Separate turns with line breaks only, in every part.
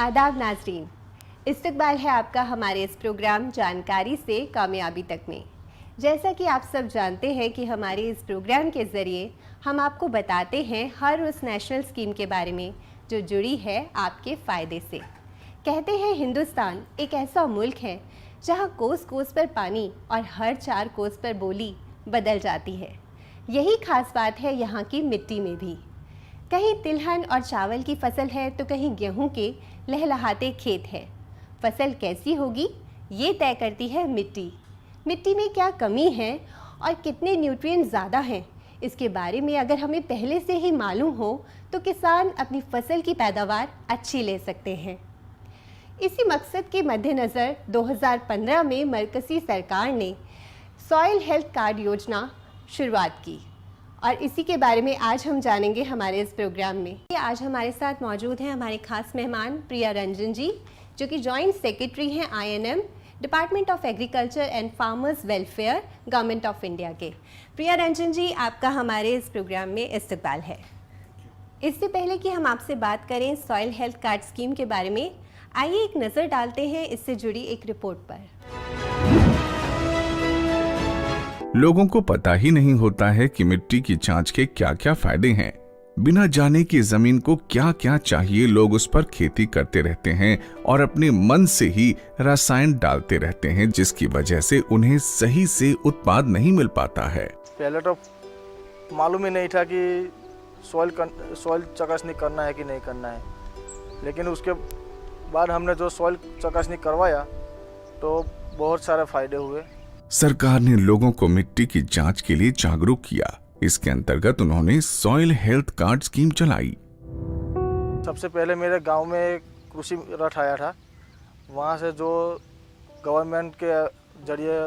आदाब नाज़रीन, इस्तकबाल है आपका हमारे इस प्रोग्राम जानकारी से कामयाबी तक में। जैसा कि आप सब जानते हैं कि हमारे इस प्रोग्राम के ज़रिए हम आपको बताते हैं हर उस नेशनल स्कीम के बारे में जो जुड़ी है आपके फ़ायदे से। कहते हैं हिंदुस्तान एक ऐसा मुल्क है जहां कोस कोस पर पानी और हर 4 कोस पर बोली बदल जाती है। यही खास बात है यहाँ की मिट्टी में भी। कहीं तिलहन और चावल की फसल है तो कहीं गेहूं के लहलहाते खेत है। फसल कैसी होगी ये तय करती है मिट्टी। मिट्टी में क्या कमी है और कितने न्यूट्रिएंट ज़्यादा हैं, इसके बारे में अगर हमें पहले से ही मालूम हो तो किसान अपनी फसल की पैदावार अच्छी ले सकते हैं। इसी मकसद के मद्देनज़र 2015 में मरकज़ी सरकार ने सॉइल हेल्थ कार्ड योजना शुरुआत की और इसी के बारे में आज हम जानेंगे हमारे इस प्रोग्राम में। आज हमारे साथ मौजूद हैं हमारे खास मेहमान प्रिया रंजन जी, जो कि जॉइंट सेक्रेटरी हैं INM department of agriculture and farmers welfare government of India के। प्रिया रंजन जी, आपका हमारे इस प्रोग्राम में इस्तकबाल है। इससे पहले कि हम आपसे बात करें सॉइल हेल्थ कार्ड स्कीम के बारे में, आइए एक नज़र डालते हैं इससे जुड़ी एक रिपोर्ट पर।
लोगों को पता ही नहीं होता है कि मिट्टी की जांच के क्या क्या फायदे हैं। बिना जाने कि जमीन को क्या क्या चाहिए लोग उस पर खेती करते रहते हैं और अपने मन से ही रसायन डालते रहते हैं, जिसकी वजह से उन्हें सही से उत्पाद नहीं मिल पाता है।
पहले तो मालूम ही नहीं था कि सॉइल चकासनी करना है कि नहीं करना है, लेकिन उसके बाद हमने जो सॉइल चकासनी करवाया तो बहुत सारे फायदे हुए।
सरकार ने लोगों को मिट्टी की जांच के लिए जागरूक किया। इसके अंतर्गत उन्होंने सॉइल हेल्थ कार्ड स्कीम चलाई।
सबसे पहले मेरे गांव में कृषि रथ आया था, वहां से जो गवर्नमेंट के जरिए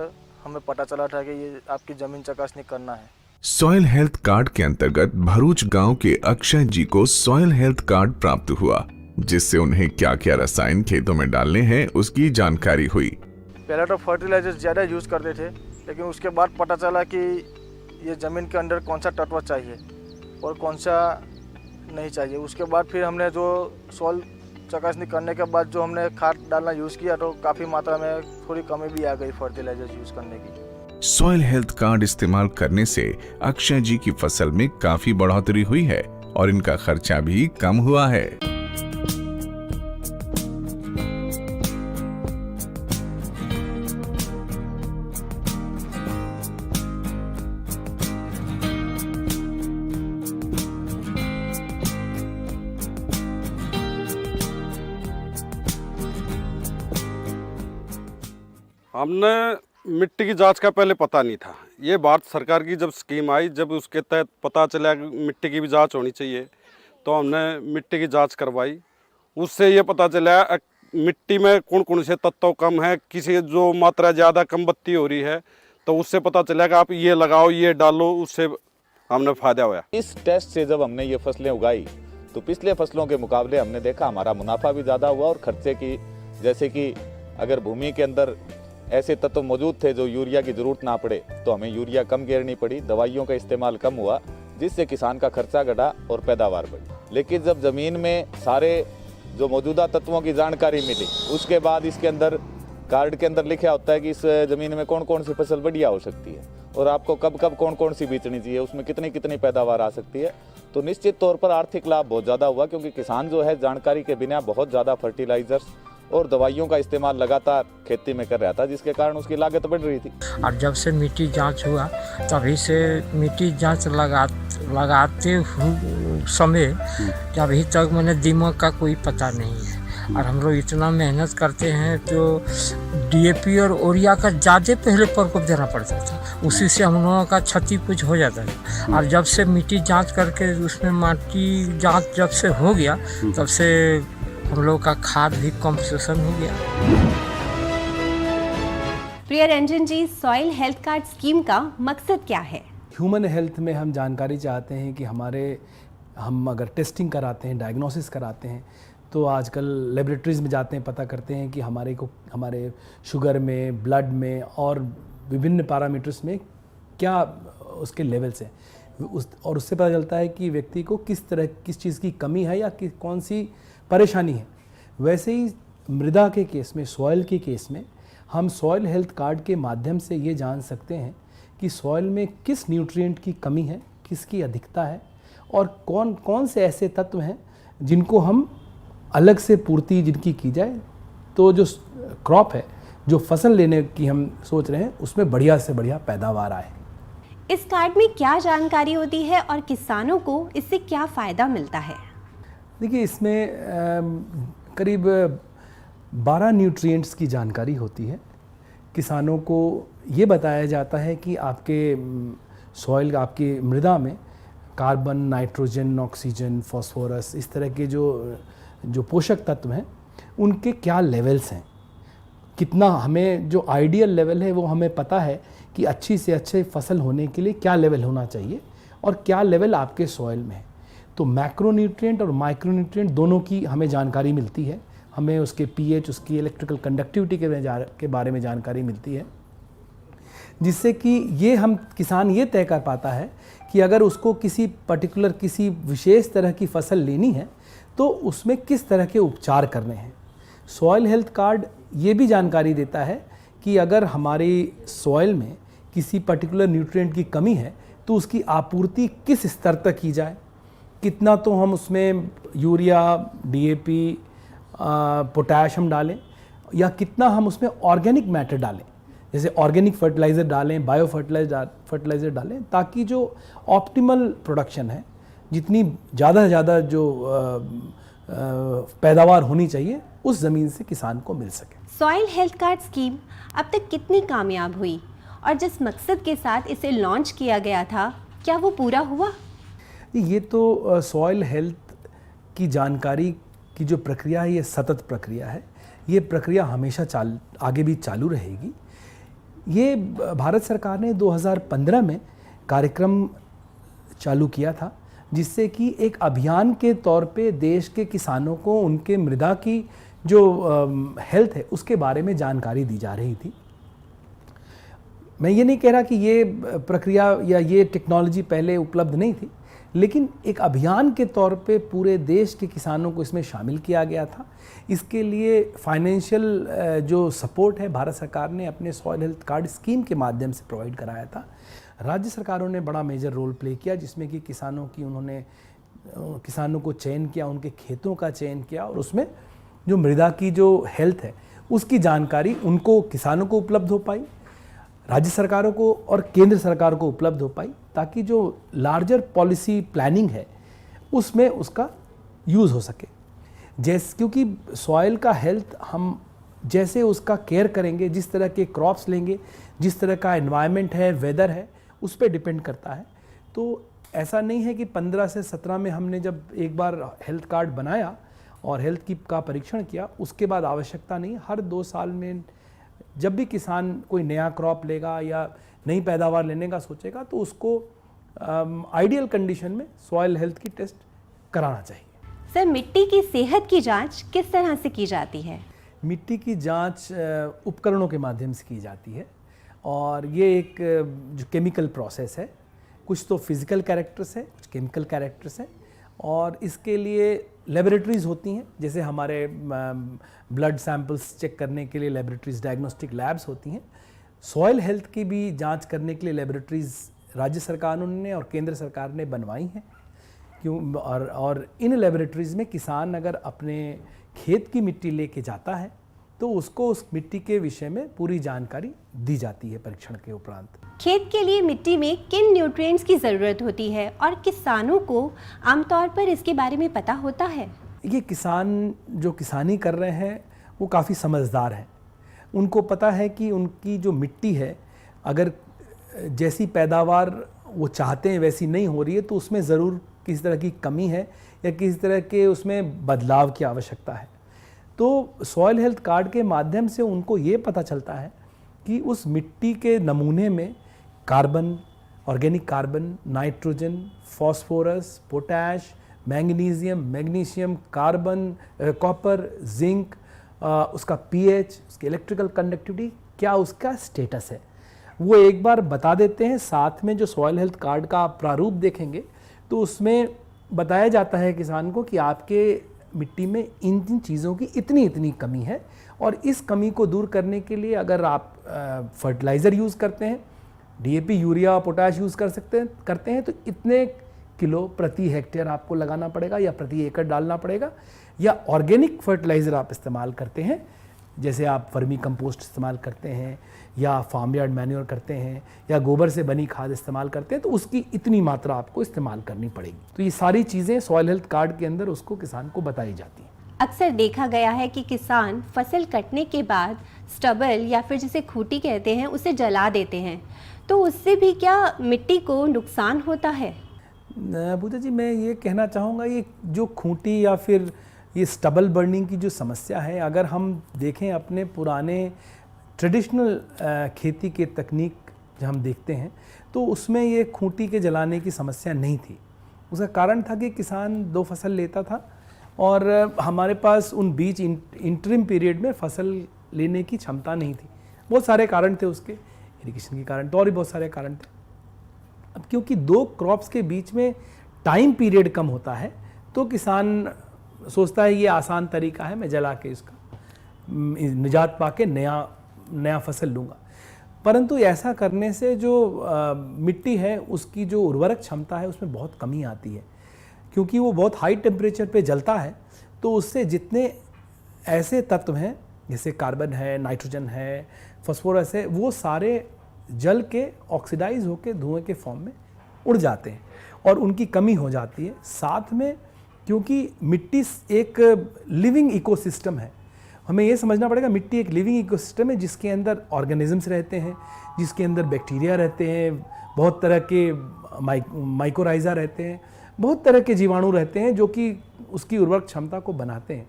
हमें पता चला था कि ये आपकी जमीन चकासनी करना है।
सॉइल हेल्थ कार्ड के अंतर्गत भरूच गांव के अक्षय जी को सॉइल हेल्थ कार्ड प्राप्त हुआ, जिससे उन्हें क्या क्या रसायन खेतों में डालने हैं उसकी जानकारी हुई।
पहले तो फर्टिलाइजर ज़्यादा यूज़ करते थे, लेकिन उसके बाद पता चला कि ये ज़मीन के अंदर कौन सा तत्व चाहिए और कौन सा नहीं चाहिए। उसके बाद फिर हमने जो सॉइल चकासनी करने के बाद जो हमने खाद डालना यूज़ किया तो काफ़ी मात्रा में थोड़ी कमी भी आ गई फर्टिलाइजर यूज़ करने की।
सॉइल हेल्थ कार्ड इस्तेमाल करने से अक्षय जी की फसल में काफी बढ़ोतरी हुई है और इनका खर्चा भी कम हुआ है।
हमने मिट्टी की जांच का पहले पता नहीं था। ये भारत सरकार की जब स्कीम आई, जब उसके तहत पता चला कि मिट्टी की भी जांच होनी चाहिए, तो हमने मिट्टी की जांच करवाई। उससे ये पता चला मिट्टी में कौन कौन से तत्व कम है, किसी जो मात्रा ज़्यादा कम बत्ती हो रही है, तो उससे पता चला कि आप ये लगाओ, ये डालो, उससे हमने फायदा हुआ।
इस टेस्ट से जब हमने ये फसलें उगाई तो पिछले फसलों के मुकाबले हमने देखा हमारा मुनाफा भी ज़्यादा हुआ और खर्चे की, जैसे कि अगर भूमि के अंदर ऐसे तत्व मौजूद थे जो यूरिया की ज़रूरत ना पड़े तो हमें यूरिया कम घेरनी पड़ी, दवाइयों का इस्तेमाल कम हुआ, जिससे किसान का खर्चा घटा और पैदावार बढ़ी। लेकिन जब ज़मीन में सारे जो मौजूदा तत्वों की जानकारी मिली, उसके बाद इसके अंदर कार्ड के अंदर लिखा होता है कि इस ज़मीन में कौन कौन सी फसल बढ़िया हो सकती है और आपको कब कब कौन कौन सी बीजनी चाहिए, उसमें कितनी कितनी पैदावार आ सकती है। तो निश्चित तौर पर आर्थिक लाभ बहुत ज़्यादा हुआ, क्योंकि किसान जो है जानकारी के बिना बहुत ज़्यादा फर्टिलाइजर्स और दवाइयों का इस्तेमाल लगातार खेती में कर रहा था, जिसके कारण उसकी लागत बढ़ रही थी।
और जब से मिट्टी जांच हुआ तभी से मिट्टी जांच लगाते हुए समय अभी तक मैंने दिमाग का कोई पता नहीं है। और हम लोग इतना मेहनत करते हैं तो DAP और यूरिया का ज़्यादा पहले प्रकोप देना पड़ता था, उसी से हम लोगों का क्षति कुछ हो जाता था। और जब से मिट्टी जांच करके उसमें माटी जांच जब से हो गया, तब से हम लोग का खाद भी कंपनसेशन हो गया।
प्रिया रंजन जी, सॉइल हेल्थ कार्ड स्कीम का मकसद क्या है?
ह्यूमन हेल्थ में हम जानकारी चाहते हैं कि हम अगर टेस्टिंग कराते हैं, डायग्नोसिस कराते हैं, तो आजकल लेबोरेटरीज़ में जाते हैं, पता करते हैं कि हमारे शुगर में, ब्लड में और विभिन्न पैरामीटर्स में क्या उसके लेवल्स हैं, और उससे पता चलता है कि व्यक्ति को किस चीज़ की कमी है या कौन सी परेशानी है। वैसे ही मृदा के केस में, सॉइल के केस में हम सॉइल हेल्थ कार्ड के माध्यम से ये जान सकते हैं कि सॉइल में किस न्यूट्रिएंट की कमी है, किसकी अधिकता है और कौन कौन से ऐसे तत्व हैं जिनको हम अलग से पूर्ति जिनकी की जाए, तो जो क्रॉप है, जो फसल लेने की हम सोच रहे हैं, उसमें बढ़िया से बढ़िया पैदावार आए।
इस कार्ड में क्या जानकारी होती है और किसानों को इससे क्या फ़ायदा मिलता है?
देखिए, इसमें करीब 12 न्यूट्रिएंट्स की जानकारी होती है। किसानों को ये बताया जाता है कि आपके सॉइल, आपकी मृदा में कार्बन, नाइट्रोजन, ऑक्सीजन, फास्फोरस, इस तरह के जो पोषक तत्व हैं उनके क्या लेवल्स हैं, कितना हमें जो आइडियल लेवल है वो हमें पता है कि अच्छी से अच्छे फसल होने के लिए क्या लेवल होना चाहिए और क्या लेवल आपके सॉइल में है। तो मैक्रोन्यूट्रिएंट और माइक्रोन्यूट्रिएंट दोनों की हमें जानकारी मिलती है। हमें उसके पीएच, उसकी इलेक्ट्रिकल कंडक्टिविटी के बारे में जानकारी मिलती है, जिससे कि ये हम किसान ये तय कर पाता है कि अगर उसको किसी पर्टिकुलर, किसी विशेष तरह की फसल लेनी है तो उसमें किस तरह के उपचार करने हैं। सॉइल हेल्थ कार्ड ये भी जानकारी देता है कि अगर हमारी सॉइल में किसी पर्टिकुलर न्यूट्रिएंट की कमी है तो उसकी आपूर्ति किस स्तर तक की जाए, कितना तो हम उसमें यूरिया, डीएपी, पोटैश हम डालें या कितना हम उसमें ऑर्गेनिक मैटर डालें, जैसे ऑर्गेनिक फर्टिलाइज़र डालें, बायो फर्टिलाइज़र डालें, ताकि जो ऑप्टिमल प्रोडक्शन है, जितनी ज़्यादा से ज़्यादा जो पैदावार होनी चाहिए उस ज़मीन से किसान को मिल सके।
सॉइल हेल्थ कार्ड स्कीम अब तक कितनी कामयाब हुई और जिस मकसद के साथ इसे लॉन्च किया गया था, क्या वो पूरा हुआ?
ये तो सॉइल हेल्थ की जानकारी की जो प्रक्रिया है, ये सतत प्रक्रिया है। ये प्रक्रिया हमेशा आगे भी चालू रहेगी। ये भारत सरकार ने 2015 में कार्यक्रम चालू किया था, जिससे कि एक अभियान के तौर पे देश के किसानों को उनके मृदा की जो हेल्थ है उसके बारे में जानकारी दी जा रही थी। मैं ये नहीं कह रहा कि ये प्रक्रिया या ये टेक्नोलॉजी पहले उपलब्ध नहीं थी, लेकिन एक अभियान के तौर पे पूरे देश के किसानों को इसमें शामिल किया गया था। इसके लिए फाइनेंशियल जो सपोर्ट है भारत सरकार ने अपने सॉइल हेल्थ कार्ड स्कीम के माध्यम से प्रोवाइड कराया था। राज्य सरकारों ने बड़ा मेजर रोल प्ले किया, जिसमें कि उन्होंने किसानों को चयन किया, उनके खेतों का चयन किया और उसमें जो मृदा की जो हेल्थ है उसकी जानकारी उनको, किसानों को उपलब्ध हो पाई, राज्य सरकारों को और केंद्र सरकार को उपलब्ध हो पाई, ताकि जो लार्जर पॉलिसी प्लानिंग है उसमें उसका यूज़ हो सके। क्योंकि सॉइल का हेल्थ हम जैसे उसका केयर करेंगे, जिस तरह के क्रॉप्स लेंगे, जिस तरह का एनवायरनमेंट है, वेदर है, उस पर डिपेंड करता है। तो ऐसा नहीं है कि 15 से 17 में हमने जब एक बार हेल्थ कार्ड बनाया और हेल्थ का परीक्षण किया, उसके बाद आवश्यकता नहीं। हर 2 साल में जब भी किसान कोई नया क्रॉप लेगा या नई पैदावार लेने का सोचेगा तो उसको आइडियल कंडीशन में सॉइल हेल्थ की टेस्ट कराना चाहिए।
सर, मिट्टी की सेहत की जांच किस तरह से की जाती है?
मिट्टी की जांच उपकरणों के माध्यम से की जाती है और ये एक जो केमिकल प्रोसेस है, कुछ तो फिज़िकल कैरेक्टर्स है, कुछ केमिकल कैरेक्टर्स हैं और इसके लिए लेबोरेटरीज़ होती हैं। जैसे हमारे ब्लड सैंपल्स चेक करने के लिए लेबोरेटरीज़, डायग्नोस्टिक लैब्स होती हैं। सॉइल हेल्थ की भी जांच करने के लिए लेबोरेटरीज़ राज्य सरकारों ने और केंद्र सरकार ने बनवाई हैं। और इन लेबोरेटरीज़ में किसान अगर अपने खेत की मिट्टी लेके जाता है तो उसको उस मिट्टी के विषय में पूरी जानकारी दी जाती है परीक्षण के उपरांत।
खेत के लिए मिट्टी में किन न्यूट्रिएंट्स की ज़रूरत होती है और किसानों को आमतौर पर इसके बारे में पता होता है?
ये किसान जो किसानी कर रहे हैं वो काफ़ी समझदार हैं। उनको पता है कि उनकी जो मिट्टी है, अगर जैसी पैदावार वो चाहते हैं वैसी नहीं हो रही है तो उसमें ज़रूर किसी तरह की कमी है या किसी तरह के उसमें बदलाव की आवश्यकता है। तो सॉइल हेल्थ कार्ड के माध्यम से उनको ये पता चलता है कि उस मिट्टी के नमूने में carbon, organic carbon, nitrogen, phosphorus, potash, magnesium, carbon, copper, zinc, उसका पीएच, उसकी इलेक्ट्रिकल कंडक्टिविटी, क्या उसका स्टेटस है, वो एक बार बता देते हैं। साथ में जो सॉइल हेल्थ कार्ड का प्रारूप देखेंगे तो उसमें बताया जाता है किसान को कि आपके मिट्टी में इन चीज़ों की इतनी कमी है, और इस कमी को दूर करने के लिए अगर आप फर्टिलाइज़र यूज़ करते हैं, डीएपी, यूरिया, पोटाश यूज़ करते हैं तो इतने किलो प्रति हेक्टेयर आपको लगाना पड़ेगा या प्रति एकड़ डालना पड़ेगा। या ऑर्गेनिक फर्टिलाइज़र आप इस्तेमाल करते हैं, जैसे आप वर्मी कंपोस्ट इस्तेमाल करते हैं या फार्म यार्ड मैन्योर करते हैं या गोबर से बनी खाद इस्तेमाल करते हैं, तो उसकी इतनी मात्रा आपको इस्तेमाल करनी पड़ेगी। तो ये सारी चीज़ें सॉइल हेल्थ कार्ड के अंदर उसको किसान को बताई जाती हैं।
अक्सर देखा गया है कि किसान फसल कटने के बाद स्टबल या फिर जिसे खूंटी कहते हैं उसे जला देते हैं, तो उससे भी क्या मिट्टी को नुकसान होता है?
पूजा जी, मैं ये कहना चाहूँगा, ये जो खूंटी या फिर ये स्टबल बर्निंग की जो समस्या है, अगर हम देखें अपने पुराने ट्रेडिशनल खेती के तकनीक जब हम देखते हैं तो उसमें ये खूंटी के जलाने की समस्या नहीं थी। उसका कारण था कि किसान 2 फसल लेता था और हमारे पास उन बीच इंटरिम पीरियड में फसल लेने की क्षमता नहीं थी। बहुत सारे कारण थे उसके, इरिगेशन के कारण तो और भी बहुत सारे कारण थे। अब क्योंकि 2 क्रॉप्स के बीच में टाइम पीरियड कम होता है तो किसान सोचता है ये आसान तरीका है, मैं जला के इसका निजात पा के नया फसल लूँगा। परंतु ऐसा करने से जो मिट्टी है उसकी जो उर्वरक क्षमता है उसमें बहुत कमी आती है, क्योंकि वो बहुत हाई टेम्परेचर पे जलता है। तो उससे जितने ऐसे तत्व हैं जैसे कार्बन है, नाइट्रोजन है, फास्फोरस है, वो सारे जल के ऑक्सीडाइज होकर धुएं के फॉर्म में उड़ जाते हैं और उनकी कमी हो जाती है। साथ में क्योंकि मिट्टी एक लिविंग इकोसिस्टम है, हमें ये समझना पड़ेगा मिट्टी एक लिविंग इकोसिस्टम है जिसके अंदर ऑर्गेनिजम्स रहते हैं, जिसके अंदर बैक्टीरिया रहते हैं, बहुत तरह के माइकोराइजा रहते हैं, बहुत तरह के जीवाणु रहते हैं जो कि उसकी उर्वरक क्षमता को बनाते हैं।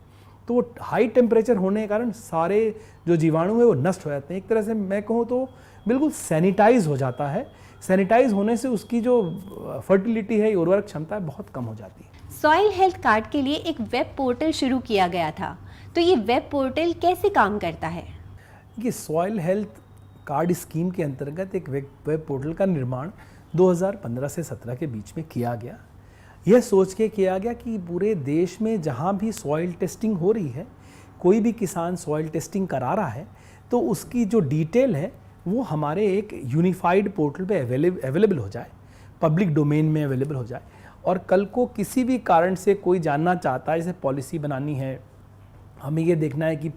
तो वो हाई टेम्परेचर होने के कारण सारे जो जीवाणु है वो नष्ट हो जाते हैं। एक तरह से मैं कहूँ तो बिल्कुल सैनिटाइज हो जाता है। सैनिटाइज होने से उसकी जो फर्टिलिटी है, उर्वरक क्षमता है, बहुत कम हो जाती है।
सॉइल हेल्थ कार्ड के लिए एक वेब पोर्टल शुरू किया गया था, तो ये वेब पोर्टल कैसे काम करता है?
ये सॉइल हेल्थ कार्ड स्कीम के अंतर्गत एक वेब पोर्टल का निर्माण 2015 से 17 के बीच में किया गया। यह सोच के किया गया कि पूरे देश में जहाँ भी सॉइल टेस्टिंग हो रही है, कोई भी किसान सॉइल टेस्टिंग करा रहा है, तो उसकी जो डिटेल है वो हमारे एक यूनिफाइड पोर्टल पे अवेलेबल हो जाए, पब्लिक डोमेन में अवेलेबल हो जाए। और कल को किसी भी कारण से कोई जानना चाहता है, जैसे पॉलिसी बनानी है, हमें ये देखना है कि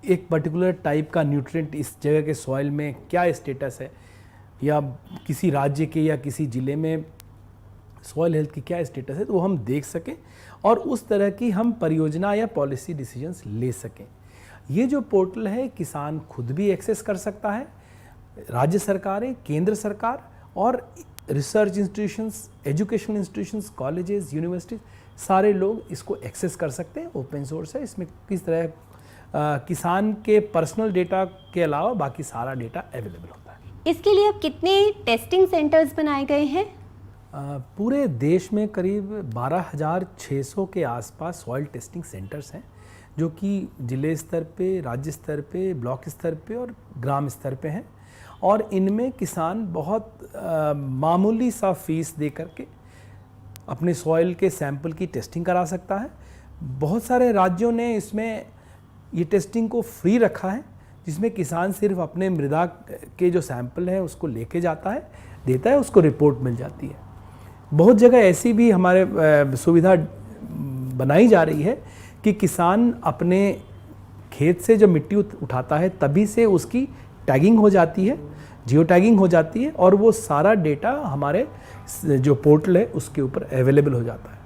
एक पर्टिकुलर टाइप का न्यूट्रिएंट इस जगह के सॉइल में क्या स्टेटस है, या किसी राज्य के या किसी ज़िले में सॉइल हेल्थ की क्या स्टेटस है, तो वो हम देख सकें और उस तरह की हम परियोजना या पॉलिसी डिसीजंस ले सकें। ये जो पोर्टल है किसान खुद भी एक्सेस कर सकता है, राज्य सरकारें, केंद्र सरकार और research institutions, educational institutions, colleges, universities, सारे लोग इसको एक्सेस कर सकते हैं। ओपन सोर्स है, इसमें किस तरह किसान के पर्सनल डेटा के अलावा बाकी सारा डेटा अवेलेबल होता है।
इसके लिए अब कितने टेस्टिंग सेंटर्स बनाए गए हैं?
पूरे देश में करीब 12,600 के आसपास सॉइल टेस्टिंग सेंटर्स हैं, जो कि जिले स्तर पे, राज्य स्तर पे, ब्लॉक स्तर पे और ग्राम स्तर पे हैं। और इनमें किसान बहुत मामूली सा फीस दे करके अपने सॉइल के सैंपल की टेस्टिंग करा सकता है। बहुत सारे राज्यों ने इसमें ये टेस्टिंग को फ्री रखा है, जिसमें किसान सिर्फ अपने मृदा के जो सैंपल हैं उसको लेके जाता है, देता है, उसको रिपोर्ट मिल जाती है। बहुत जगह ऐसी भी हमारे सुविधा बनाई जा रही है कि किसान अपने खेत से जो मिट्टी उठाता है तभी से उसकी टैगिंग हो जाती है, जियो टैगिंग हो जाती है, और वो सारा डेटा हमारे जो पोर्टल है उसके ऊपर अवेलेबल हो जाता है।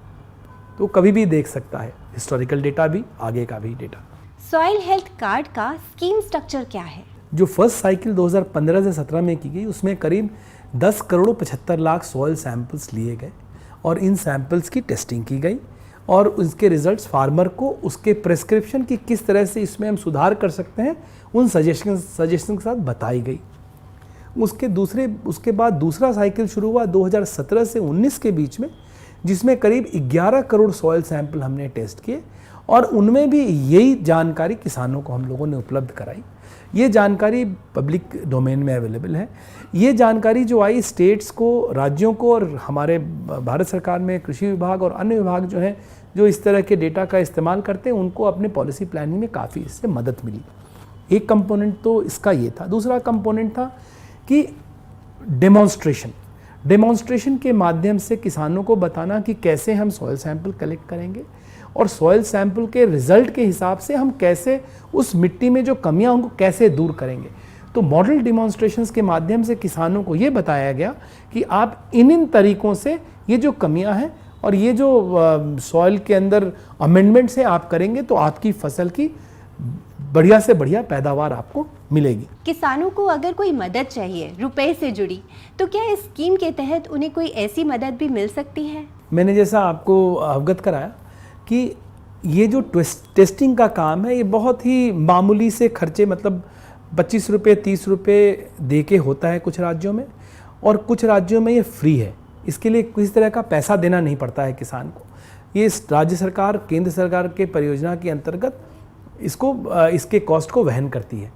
तो कभी भी देख सकता है, हिस्टोरिकल डेटा भी, आगे का भी डेटा।
सॉइल हेल्थ कार्ड का स्कीम स्ट्रक्चर क्या है?
जो फर्स्ट साइकिल 2015 से 17 में की गई, उसमें करीब 10 करोड़ 75 लाख सॉइल सैंपल्स लिए गए और इन सैंपल्स की टेस्टिंग की गई और उसके रिजल्ट्स फार्मर को उसके प्रेस्क्रिप्शन की किस तरह से इसमें हम सुधार कर सकते हैं उन सजेशन के साथ बताई गई। उसके बाद दूसरा साइकिल शुरू हुआ 2017 से 19 के बीच में, जिसमें करीब 11 करोड़ सॉइल सैंपल हमने टेस्ट किए और उनमें भी यही जानकारी किसानों को हम लोगों ने उपलब्ध कराई। ये जानकारी पब्लिक डोमेन में अवेलेबल है। ये जानकारी जो आई स्टेट्स को, राज्यों को और हमारे भारत सरकार में कृषि विभाग और अन्य विभाग जो हैं जो इस तरह के डेटा का इस्तेमाल करते हैं उनको अपने पॉलिसी प्लानिंग में काफ़ी इससे मदद मिली। एक कंपोनेंट तो इसका ये था। दूसरा कंपोनेंट था कि डेमोन्स्ट्रेशन के माध्यम से किसानों को बताना कि कैसे हम सॉइल सैंपल कलेक्ट करेंगे और सॉइल सैंपल के रिजल्ट के हिसाब से हम कैसे उस मिट्टी में जो कमियां उनको कैसे दूर करेंगे। तो मॉडल डिमॉन्स्ट्रेशंस के माध्यम से किसानों को ये बताया गया कि आप इन तरीकों से ये जो कमियां हैं और ये जो सॉइल के अंदर अमेंडमेंट्स हैं आप करेंगे तो आपकी फसल की बढ़िया से बढ़िया पैदावार आपको मिलेगी।
किसानों को अगर कोई मदद चाहिए रुपए से जुड़ी, तो क्या इस स्कीम के तहत उन्हें कोई ऐसी मदद भी मिल सकती है?
मैंने जैसा आपको अवगत कराया कि ये जो टेस्टिंग का काम है ये बहुत ही मामूली से खर्चे, मतलब 25 रुपये 30 रुपये दे के होता है कुछ राज्यों में, और कुछ राज्यों में ये फ्री है। इसके लिए किसी तरह का पैसा देना नहीं पड़ता है किसान को। ये राज्य सरकार केंद्र सरकार के परियोजना के अंतर्गत इसके कॉस्ट को वहन करती है।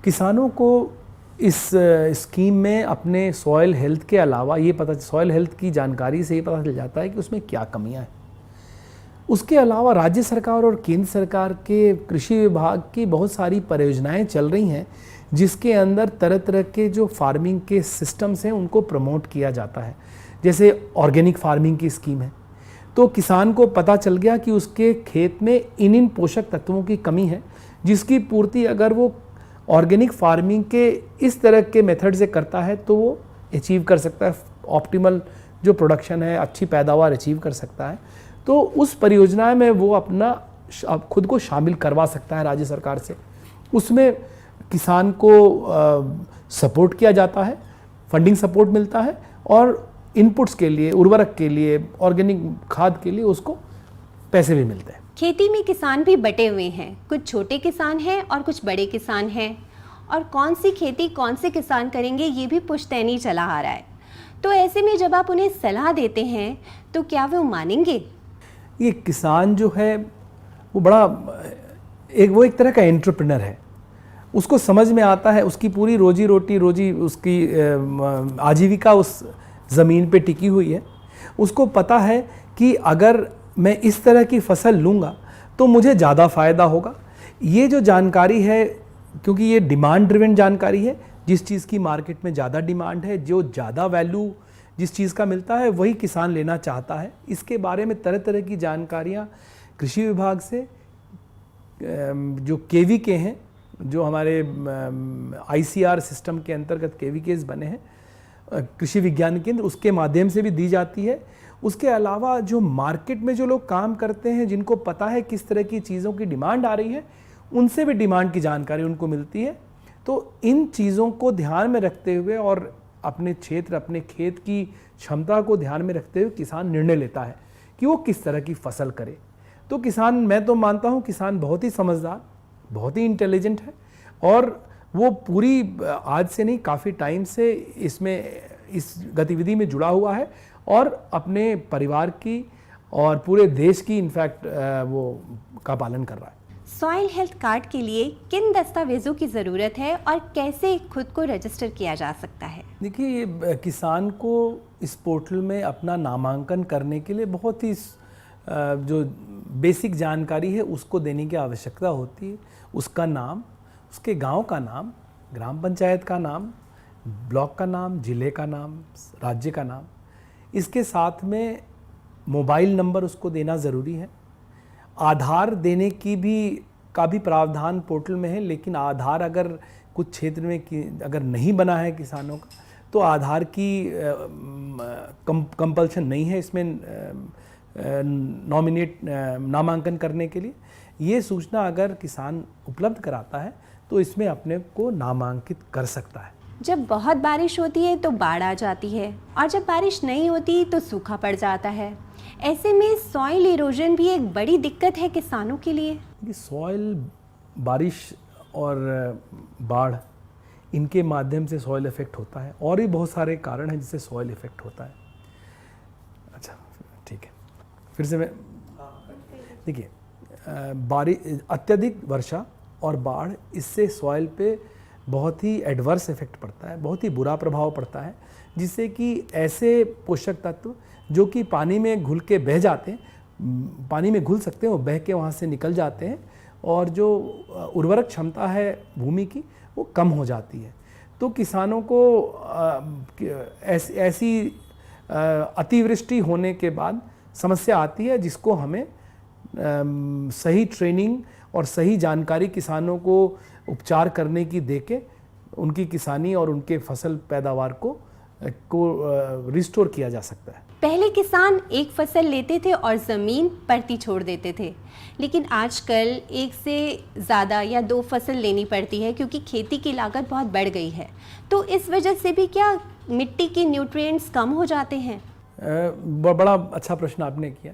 किसानों को इस स्कीम में अपने सॉइल हेल्थ के अलावा सॉइल हेल्थ की जानकारी से ये पता चल जाता है कि उसमें क्या कमियां हैं। उसके अलावा राज्य सरकार और केंद्र सरकार के कृषि विभाग की बहुत सारी परियोजनाएं चल रही हैं जिसके अंदर तरह तरह के जो फार्मिंग के सिस्टम्स हैं उनको प्रमोट किया जाता है। जैसे ऑर्गेनिक फार्मिंग की स्कीम है, तो किसान को पता चल गया कि उसके खेत में इन पोषक तत्वों की कमी है जिसकी पूर्ति अगर वो ऑर्गेनिक फार्मिंग के इस तरह के मेथड से करता है तो वो अचीव कर सकता है, ऑप्टिमल जो प्रोडक्शन है, अच्छी पैदावार अचीव कर सकता है। तो उस परियोजना में वो अपना खुद को शामिल करवा सकता है राज्य सरकार से। उसमें किसान को सपोर्ट किया जाता है, फंडिंग सपोर्ट मिलता है और इनपुट्स के लिए, उर्वरक के लिए, ऑर्गेनिक खाद के लिए उसको पैसे भी मिलते हैं।
खेती में किसान भी बटे हुए हैं, कुछ छोटे किसान हैं और कुछ बड़े किसान हैं, और कौन सी खेती कौन से किसान करेंगे ये भी पुश्तैनी चला आ रहा है। तो ऐसे में जब आप उन्हें सलाह देते हैं तो क्या वो मानेंगे?
ये किसान जो है वो एक तरह का एंटरप्रेन्योर है। उसको समझ में आता है उसकी पूरी रोजी उसकी आजीविका उस ज़मीन पे टिकी हुई है। उसको पता है कि अगर मैं इस तरह की फसल लूँगा तो मुझे ज़्यादा फ़ायदा होगा। ये जो जानकारी है, क्योंकि ये डिमांड ड्रिवन जानकारी है, जिस चीज़ की मार्केट में ज़्यादा डिमांड है, जो ज़्यादा वैल्यू जिस चीज़ का मिलता है वही किसान लेना चाहता है। इसके बारे में तरह तरह की जानकारियाँ कृषि विभाग से, जो केवीके हैं, जो हमारे ICR सिस्टम के अंतर्गत केवीकेस बने हैं, कृषि विज्ञान केंद्र, उसके माध्यम से भी दी जाती है। उसके अलावा जो मार्केट में जो लोग काम करते हैं, जिनको पता है किस तरह की चीज़ों की डिमांड आ रही है, उनसे भी डिमांड की जानकारी उनको मिलती है। तो इन चीज़ों को ध्यान में रखते हुए और अपने क्षेत्र, अपने खेत की क्षमता को ध्यान में रखते हुए किसान निर्णय लेता है कि वो किस तरह की फसल करे। तो किसान, मैं तो मानता हूँ किसान बहुत ही समझदार, बहुत ही इंटेलिजेंट है और वो पूरी आज से नहीं, काफ़ी टाइम से इस गतिविधि में जुड़ा हुआ है और अपने परिवार की और पूरे देश की इनफैक्ट वो का पालन कर रहा है।
सॉइल हेल्थ कार्ड के लिए किन दस्तावेजों की ज़रूरत है और कैसे खुद को रजिस्टर किया जा सकता है?
देखिए, ये किसान को इस पोर्टल में अपना नामांकन करने के लिए बहुत ही जो बेसिक जानकारी है उसको देने की आवश्यकता होती है। उसका नाम, उसके गांव का नाम, ग्राम पंचायत का नाम, ब्लॉक का नाम, जिले का नाम, राज्य का नाम, इसके साथ में मोबाइल नंबर उसको देना ज़रूरी है। आधार देने का भी प्रावधान पोर्टल में है, लेकिन आधार अगर कुछ क्षेत्र में अगर नहीं बना है किसानों का तो आधार की कंपल्शन नहीं है इसमें नामांकन करने के लिए। ये सूचना अगर किसान उपलब्ध कराता है तो इसमें अपने को नामांकित कर सकता है।
जब बहुत बारिश होती है तो बाढ़ आ जाती है और जब बारिश नहीं होती तो सूखा पड़ जाता है। ऐसे में सॉइल इरोजन भी एक बड़ी दिक्कत है किसानों के लिए।
सॉइल, बारिश और बाढ़, इनके माध्यम से सॉइल इफेक्ट होता है और भी बहुत सारे कारण हैं जिससे सॉइल इफेक्ट होता है। अच्छा, ठीक है, फिर से मैं देखिए, अत्यधिक वर्षा और बाढ़, इससे सॉइल पे बहुत ही एडवर्स इफेक्ट पड़ता है, बहुत ही बुरा प्रभाव पड़ता है, जिससे कि ऐसे पोषक तत्व जो कि पानी में घुल के बह जाते हैं पानी में घुल सकते हैं, वो बह के वहाँ से निकल जाते हैं और जो उर्वरक क्षमता है भूमि की वो कम हो जाती है। तो किसानों को ऐसी अतिवृष्टि होने के बाद समस्या आती है, जिसको हमें सही ट्रेनिंग और सही जानकारी किसानों को उपचार करने की देके उनकी किसानी और उनके फसल पैदावार को रिस्टोर किया जा सकता है।
पहले किसान एक फसल लेते थे और ज़मीन परती छोड़ देते थे, लेकिन आजकल एक से ज़्यादा या 2 फसल लेनी पड़ती है क्योंकि खेती की लागत बहुत बढ़ गई है। तो इस वजह से भी क्या मिट्टी के न्यूट्रिएंट्स कम हो जाते हैं?
बड़ा अच्छा प्रश्न आपने किया।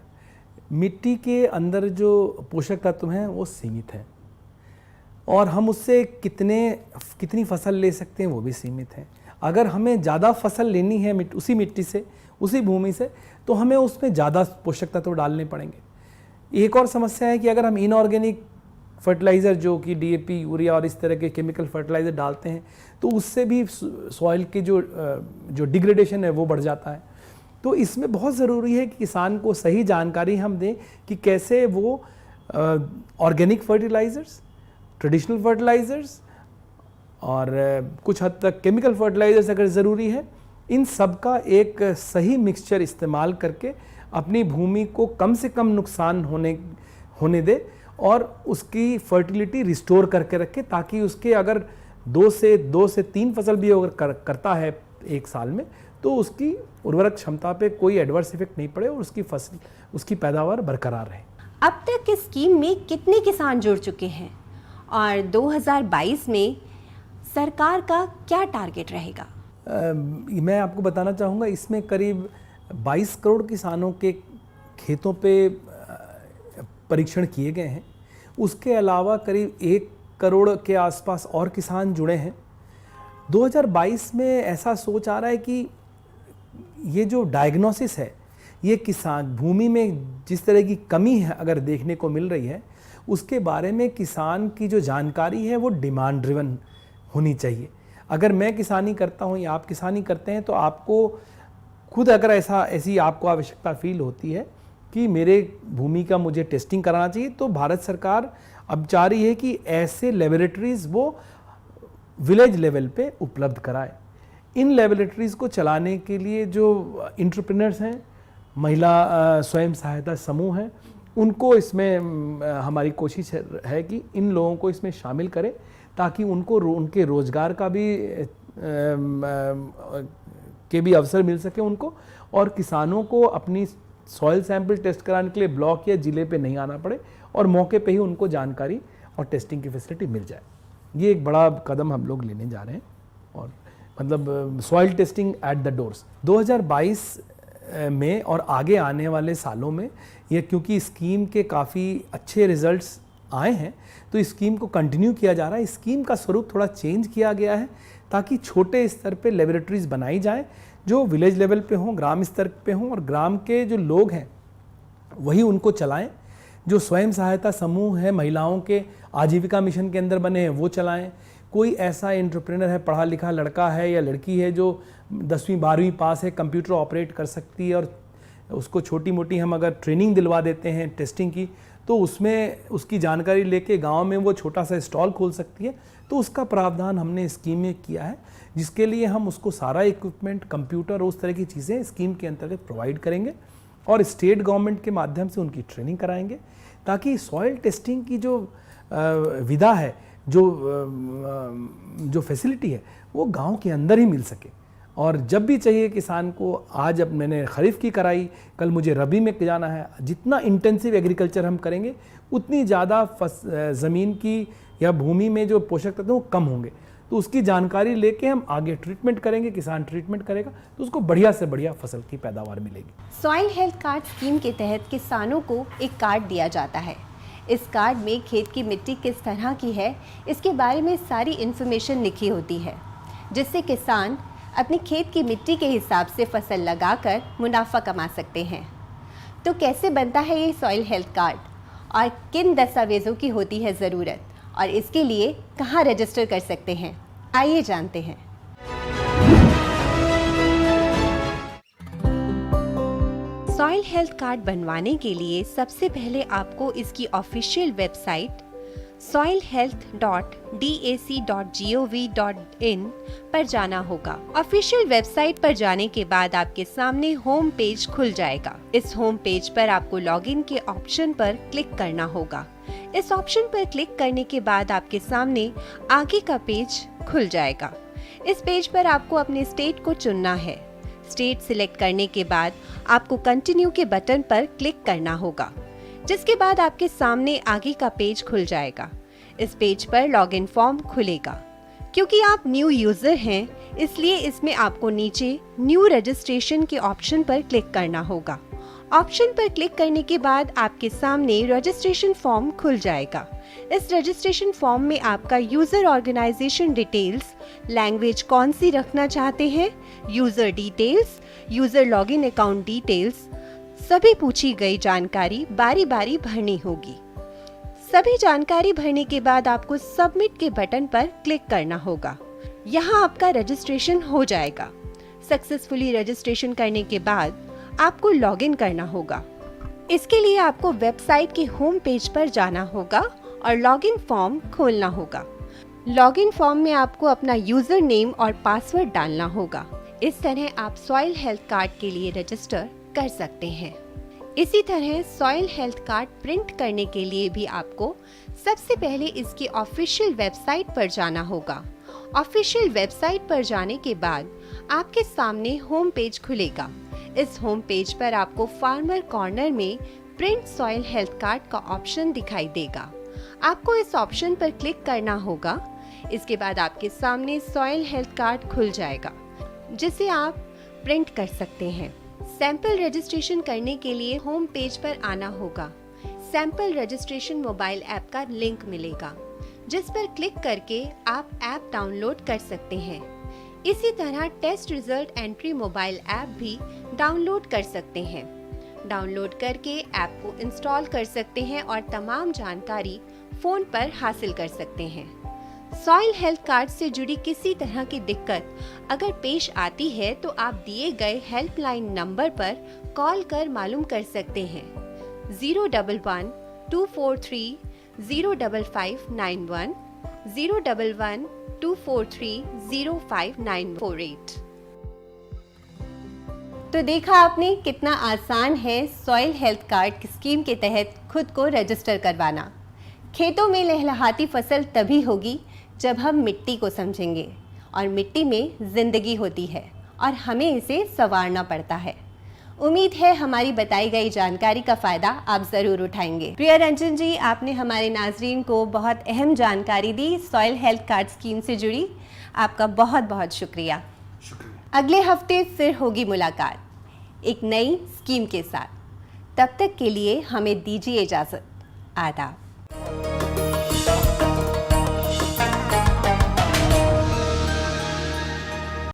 मिट्टी के अंदर जो पोषक तत्व हैं वो सीमित हैं और हम उससे कितनी फसल ले सकते हैं वो भी सीमित है। अगर हमें ज़्यादा फसल लेनी है उसी मिट्टी से, उसी भूमि से, तो हमें उसमें ज़्यादा पोषक तत्व डालने पड़ेंगे। एक और समस्या है कि अगर हम इनऑर्गेनिक फर्टिलाइज़र जो कि DAP, यूरिया और इस तरह के केमिकल फर्टिलाइज़र डालते हैं तो उससे भी सॉइल के जो डिग्रेडेशन है वो बढ़ जाता है। तो इसमें बहुत ज़रूरी है कि किसान को सही जानकारी हम दें कि कैसे वो ऑर्गेनिक फर्टिलाइज़र्स, ट्रेडिशनल फर्टिलाइज़र्स और कुछ हद तक केमिकल फर्टिलाइज़र्स अगर ज़रूरी है, इन सब का एक सही मिक्सचर इस्तेमाल करके अपनी भूमि को कम से कम नुकसान होने दे और उसकी फर्टिलिटी रिस्टोर करके रखे, ताकि उसके अगर 2 से 3 फसल भी अगर करता है एक साल में तो उसकी उर्वरक क्षमता पे कोई एडवर्स इफेक्ट नहीं पड़े और उसकी पैदावार बरकरार रहे।
अब तक इस स्कीम में कितने किसान जुड़ चुके हैं और 2022 में सरकार का क्या टारगेट रहेगा?
मैं आपको बताना चाहूँगा, इसमें करीब 22 करोड़ किसानों के खेतों पे परीक्षण किए गए हैं। उसके अलावा करीब 1 करोड़ के आसपास और किसान जुड़े हैं। 2022 में ऐसा सोच आ रहा है कि ये जो डायग्नोसिस है, ये किसान भूमि में जिस तरह की कमी है अगर देखने को मिल रही है, उसके बारे में किसान की जो जानकारी है वो डिमांड ड्रिवन होनी चाहिए। अगर मैं किसानी करता हूँ या आप किसानी करते हैं तो आपको खुद अगर ऐसी आपको आवश्यकता फील होती है कि मेरे भूमि का मुझे टेस्टिंग कराना चाहिए, तो भारत सरकार अब चाह रही है कि ऐसे लेबोरेटरीज़ वो विलेज लेवल पे उपलब्ध कराए। इन लेबोरेटरीज़ को चलाने के लिए जो एंटरप्रेन्योर्स हैं, महिला स्वयं सहायता समूह हैं, उनको इसमें हमारी कोशिश है कि इन लोगों को इसमें शामिल करें ताकि उनके रोज़गार का भी अवसर मिल सके उनको, और किसानों को अपनी सॉइल सैंपल टेस्ट कराने के लिए ब्लॉक या ज़िले पे नहीं आना पड़े और मौके पे ही उनको जानकारी और टेस्टिंग की फैसिलिटी मिल जाए। ये एक बड़ा कदम हम लोग लेने जा रहे हैं, और मतलब soil testing at the doors 2022 में और आगे आने वाले सालों में ये, क्योंकि स्कीम के काफ़ी अच्छे रिजल्ट्स आए हैं तो इस स्कीम को कंटिन्यू किया जा रहा है। इस स्कीम का स्वरूप थोड़ा चेंज किया गया है ताकि छोटे स्तर पे लेबोरेटरीज बनाई जाएं जो विलेज लेवल पे हों, ग्राम स्तर पे हों, और ग्राम के जो लोग हैं वही उनको चलाएं। जो स्वयं सहायता समूह है महिलाओं के आजीविका मिशन के अंदर बने हैं वो चलाएं। कोई ऐसा एंटरप्रेनर है, पढ़ा लिखा लड़का है या लड़की है जो 10वीं 12वीं पास है, कंप्यूटर ऑपरेट कर सकती है, और उसको छोटी मोटी हम अगर ट्रेनिंग दिलवा देते हैं टेस्टिंग की तो उसमें उसकी जानकारी लेके गांव में वो छोटा सा स्टॉल खोल सकती है। तो उसका प्रावधान हमने स्कीम में किया है, जिसके लिए हम उसको सारा इक्विपमेंट, कंप्यूटर और उस तरह की चीज़ें स्कीम के अंतर्गत प्रोवाइड करेंगे और स्टेट गवर्नमेंट के माध्यम से उनकी ट्रेनिंग कराएंगे ताकि सॉइल टेस्टिंग की जो विधा है, जो फैसिलिटी है वो गांव के अंदर ही मिल सके। और जब भी चाहिए किसान को, आज अब मैंने खरीफ की कराई, कल मुझे रबी में जाना है, जितना इंटेंसिव एग्रीकल्चर हम करेंगे उतनी ज़्यादा ज़मीन की या भूमि में जो पोषक तत्व वो कम होंगे। तो उसकी जानकारी लेके हम आगे ट्रीटमेंट करेंगे, किसान ट्रीटमेंट करेगा तो उसको बढ़िया से बढ़िया फसल की पैदावार मिलेगी।
सॉइल हेल्थ कार्ड स्कीम के तहत किसानों को एक कार्ड दिया जाता है। इस कार्ड में खेत की मिट्टी किस तरह की है इसके बारे में सारी इन्फॉर्मेशन लिखी होती है, जिससे किसान अपने खेत की मिट्टी के हिसाब से फसल लगाकर मुनाफा कमा सकते हैं। तो कैसे बनता है ये सॉइल हेल्थ कार्ड और किन दस्तावेज़ों की होती है ज़रूरत, और इसके लिए कहाँ रजिस्टर कर सकते हैं, आइए जानते हैं। सॉइल हेल्थ कार्ड बनवाने के लिए सबसे पहले आपको इसकी ऑफिशियल वेबसाइट soilhealth.dac.gov.in पर जाना होगा। ऑफिशियल वेबसाइट पर जाने के बाद आपके सामने होम पेज खुल जाएगा। इस होम पेज पर आपको लॉगिन के ऑप्शन पर क्लिक करना होगा। इस ऑप्शन पर क्लिक करने के बाद आपके सामने आगे का पेज खुल जाएगा। इस पेज पर आपको अपने स्टेट को चुनना है। स्टेट सिलेक्ट करने के बाद आपको कंटिन्यू के बटन पर क्लिक करना होगा, जिसके बाद आपके सामने आगे का पेज खुल जाएगा। इस पेज पर लॉगिन फॉर्म खुलेगा। क्योंकि आप न्यू यूजर हैं, इसलिए इसमें आपको नीचे न्यू रजिस्ट्रेशन के ऑप्शन पर क्लिक करना होगा। ऑप्शन पर क्लिक करने के बाद आपके सामने रजिस्ट्रेशन फॉर्म खुल जाएगा। इस रजिस्ट्रेशन फॉर्म में आपका यूजर ऑर्गेनाइजेशन डिटेल्स, लैंग्वेज कौन सी रखना चाहते हैं, user details, user login account details, सभी पूछी गई जानकारी बारी बारी भरनी होगी। सभी जानकारी भरने के बाद आपको सबमिट के बटन पर क्लिक करना होगा। यहाँ आपका रजिस्ट्रेशन हो जाएगा। सक्सेसफुली रजिस्ट्रेशन करने के बाद आपको लॉगिन करना होगा। इसके लिए आपको वेबसाइट के होम पेज पर जाना होगा और लॉगिन फॉर्म खोलना होगा। लॉगिन फॉर्म में आपको अपना यूजर नेम और पासवर्ड डालना होगा। इस तरह आप सॉइल हेल्थ कार्ड के लिए रजिस्टर कर सकते हैं। इसी तरह सॉइल हेल्थ कार्ड प्रिंट करने के लिए भी आपको सबसे पहले इसकी ऑफिशियल वेबसाइट पर जाना होगा। ऑफिशियल वेबसाइट पर जाने के बाद आपके सामने होम पेज खुलेगा। इस होम पेज पर आपको फार्मर कॉर्नर में प्रिंट सॉइल हेल्थ कार्ड का ऑप्शन दिखाई देगा। आपको इस ऑप्शन पर क्लिक करना होगा। इसके बाद आपके सामने सॉइल हेल्थ कार्ड खुल जाएगा, जिसे आप प्रिंट कर सकते हैं। सैंपल रजिस्ट्रेशन करने के लिए होम पेज पर आना होगा। सैंपल रजिस्ट्रेशन मोबाइल ऐप का लिंक मिलेगा, जिस पर क्लिक करके आप ऐप डाउनलोड कर सकते हैं। इसी तरह test result entry mobile app भी डाउनलोड कर सकते हैं। डाउनलोड करके ऐप को इंस्टॉल कर सकते हैं और तमाम जानकारी फोन पर हासिल कर सकते हैं। सॉइल हेल्थ कार्ड से जुड़ी किसी तरह की दिक्कत अगर पेश आती है तो आप दिए गए हेल्पलाइन नंबर पर कॉल कर मालूम कर सकते हैं। 011-243-05591, 011-243-05948। तो देखा आपने कितना आसान है सॉइल हेल्थ कार्ड स्कीम के तहत खुद को रजिस्टर करवाना। खेतों में लहलहाती फसल तभी होगी जब हम मिट्टी को समझेंगे, और मिट्टी में जिंदगी होती है और हमें इसे संवारना पड़ता है। उम्मीद है हमारी बताई गई जानकारी का फ़ायदा आप ज़रूर उठाएंगे। प्रिया रंजन जी, आपने हमारे नाजरीन को बहुत अहम जानकारी the soil health card scheme से जुड़ी। आपका बहुत बहुत शुक्रिया। अगले हफ्ते फिर होगी मुलाकात एक नई स्कीम के साथ। तब तक के लिए हमें दीजिए इजाज़त। आदाब।